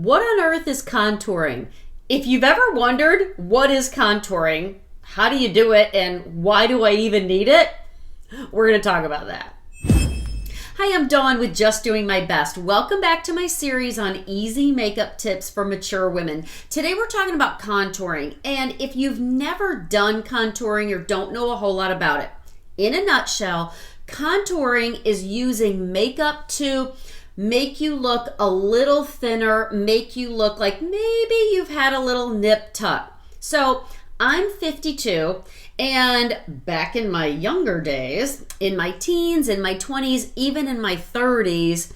What on earth is contouring? If you've ever wondered what is contouring, how do you do it, and why do I even need it? We're going to talk about that. Hi, I'm Dawn with Just Doing My Best. Welcome back to my series on easy makeup tips for mature women. Today we're talking about contouring, and if you've never done contouring or don't know a whole lot about it, in a nutshell, contouring is using makeup to make you look a little thinner, make you look like maybe you've had a little nip tuck. So I'm 52, and back in my younger days, in my teens, in my 20s, even in my 30s,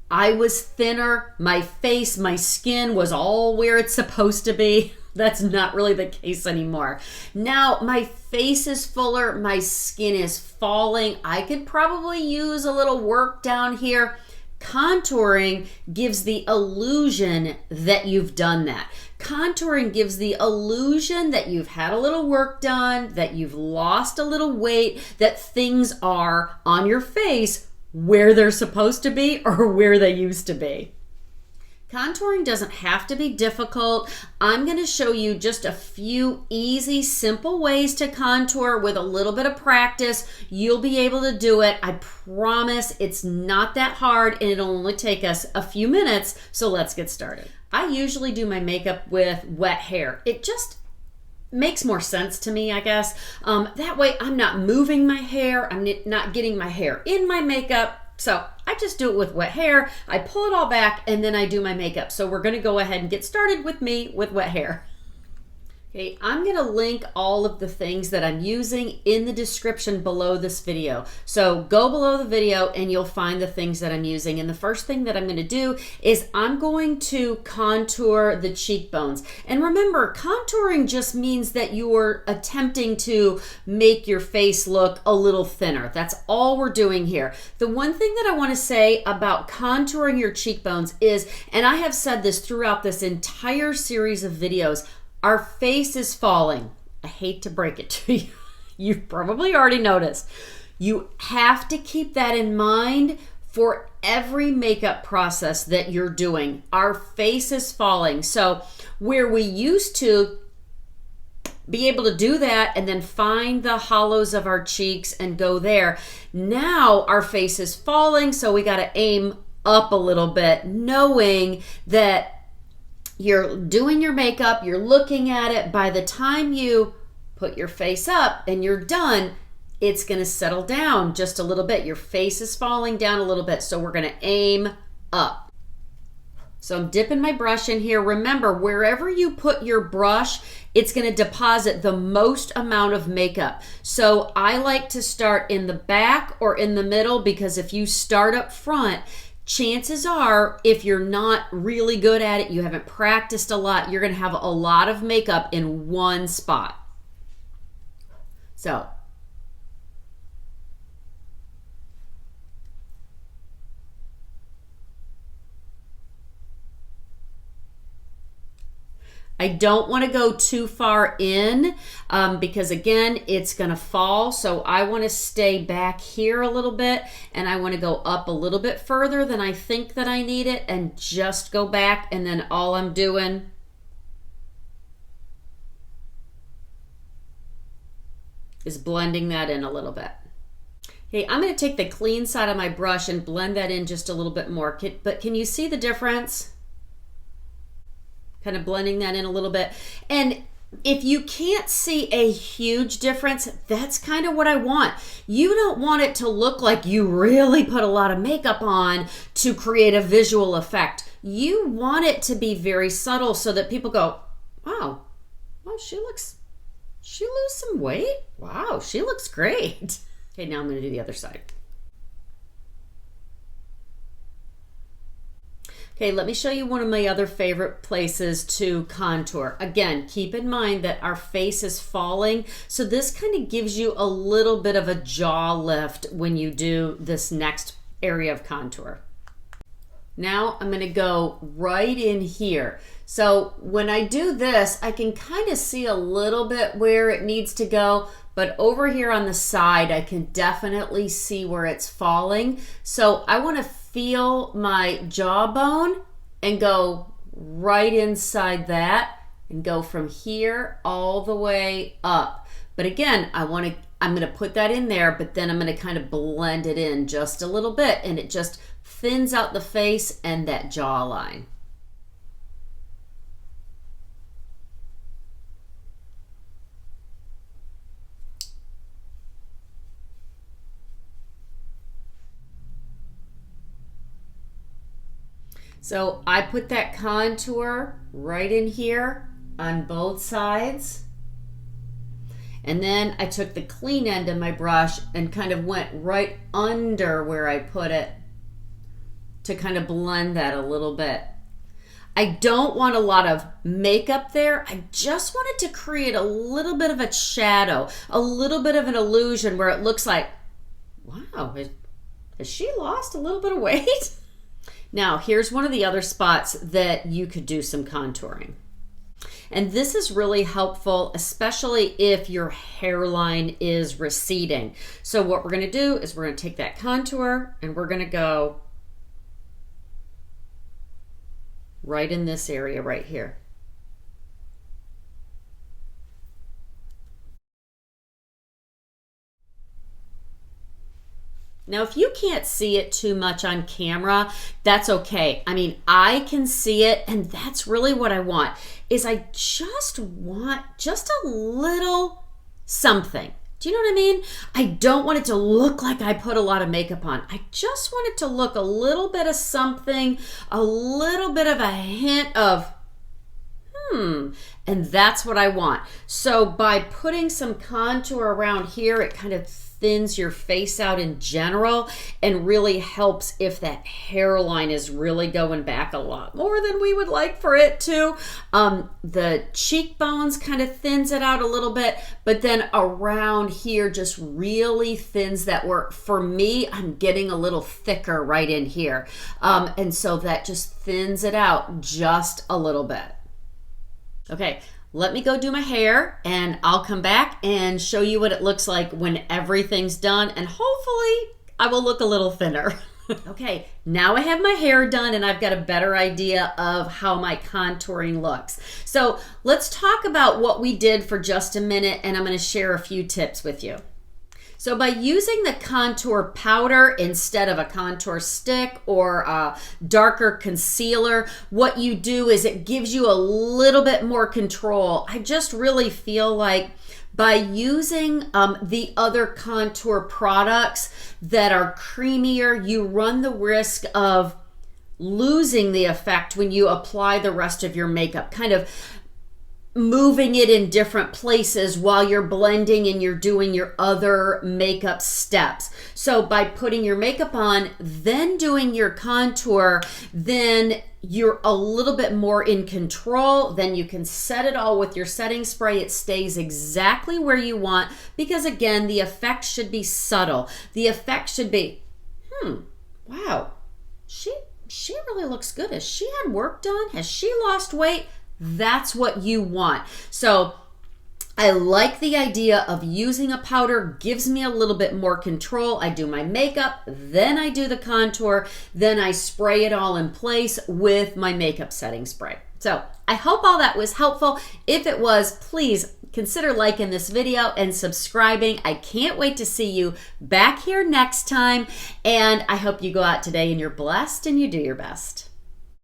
I was thinner. My face, my skin was all where it's supposed to be. That's not really the case anymore. Now my face is fuller, my skin is falling. I could probably use a little work down here. Contouring gives the illusion that you've done that. Contouring gives the illusion that you've had a little work done, that you've lost a little weight, that things are on your face where they're supposed to be or where they used to be. Contouring doesn't have to be difficult. I'm going to show you just a few easy, simple ways to contour with a little bit of practice. You'll be able to do it. I promise it's not that hard, and it'll only take us a few minutes. So let's get started. I usually do my makeup with wet hair. It just makes more sense to me, I guess. That way I'm not moving my hair. I'm not getting my hair in my makeup. So I just do it with wet hair. I pull it all back and then I do my makeup. So we're gonna go ahead and get started with me with wet hair. Okay, I'm gonna link all of the things that I'm using in the description below this video. So go below the video and you'll find the things that I'm using. And the first thing that I'm gonna do is I'm going to contour the cheekbones. And remember, contouring just means that you're attempting to make your face look a little thinner. That's all we're doing here. The one thing that I wanna say about contouring your cheekbones is, and I have said this throughout this entire series of videos, our face is falling. I hate to break it to you. You've probably already noticed. You have to keep that in mind for every makeup process that you're doing. Our face is falling. So where we used to be able to do that and then find the hollows of our cheeks and go there, now our face is falling, so we got to aim up a little bit, knowing that you're doing your makeup, you're looking at it. By the time you put your face up and you're done, it's gonna settle down just a little bit. Your face is falling down a little bit, so we're gonna aim up. So I'm dipping my brush in here. Remember, wherever you put your brush, it's gonna deposit the most amount of makeup. So I like to start in the back or in the middle, because if you start up front, chances are, if you're not really good at it, you haven't practiced a lot, you're gonna have a lot of makeup in one spot. So, I don't want to go too far in because again, it's going to fall. So I want to stay back here a little bit, and I want to go up a little bit further than I think that I need it, and just go back, and then all I'm doing is blending that in a little bit. Okay, I'm going to take the clean side of my brush and blend that in just a little bit more. But can you see the difference? Kind of blending that in a little bit. And if you can't see a huge difference, that's kind of what I want. You don't want it to look like you really put a lot of makeup on to create a visual effect. You want it to be very subtle so that people go, wow, she lose some weight? Wow, she looks great. Okay, now I'm gonna do the other side. Okay, let me show you one of my other favorite places to contour. Again, keep in mind that our face is falling, so this kind of gives you a little bit of a jaw lift when you do this next area of contour. Now I'm gonna go right in here. So when I do this, I can kind of see a little bit where it needs to go, but over here on the side, I can definitely see where it's falling. So I wanna feel my jawbone and go right inside that and go from here all the way up. But again, I'm going to put that in there, but then I'm going to kind of blend it in just a little bit, and it just thins out the face and that jawline. So I put that contour right in here on both sides. And then I took the clean end of my brush and kind of went right under where I put it to kind of blend that a little bit. I don't want a lot of makeup there. I just wanted to create a little bit of a shadow, a little bit of an illusion where it looks like, wow, has she lost a little bit of weight? Now, here's one of the other spots that you could do some contouring. And this is really helpful, especially if your hairline is receding. So what we're gonna do is we're gonna take that contour and we're gonna go right in this area right here. Now, if you can't see it too much on camera, that's okay. I mean, I can see it, and that's really what I want, is I just want just a little something. Do you know what I mean? I don't want it to look like I put a lot of makeup on. I just want it to look a little bit of something, a little bit of a hint of, and that's what I want. So by putting some contour around here, it kind of thins your face out in general and really helps if that hairline is really going back a lot more than we would like for it to. The cheekbones kind of thins it out a little bit, but then around here just really thins that work. For me, I'm getting a little thicker right in here. And so that just thins it out just a little bit. Okay, let me go do my hair and I'll come back and show you what it looks like when everything's done, and hopefully I will look a little thinner. Okay, now I have my hair done and I've got a better idea of how my contouring looks. So let's talk about what we did for just a minute, and I'm going to share a few tips with you. So by using the contour powder instead of a contour stick or a darker concealer, what you do is it gives you a little bit more control. I just really feel like by using the other contour products that are creamier, you run the risk of losing the effect when you apply the rest of your makeup, kind of moving it in different places while you're blending and you're doing your other makeup steps. So by putting your makeup on, then doing your contour, then you're a little bit more in control. Then you can set it all with your setting spray. It stays exactly where you want, because again, the effect should be subtle. The effect should be, wow, she really looks good. Has she had work done? Has she lost weight? That's what you want. So I like the idea of using a powder, gives me a little bit more control. I do my makeup, then I do the contour, then I spray it all in place with my makeup setting spray. So I hope all that was helpful. If it was, please consider liking this video and subscribing. I can't wait to see you back here next time. And I hope you go out today and you're blessed and you do your best.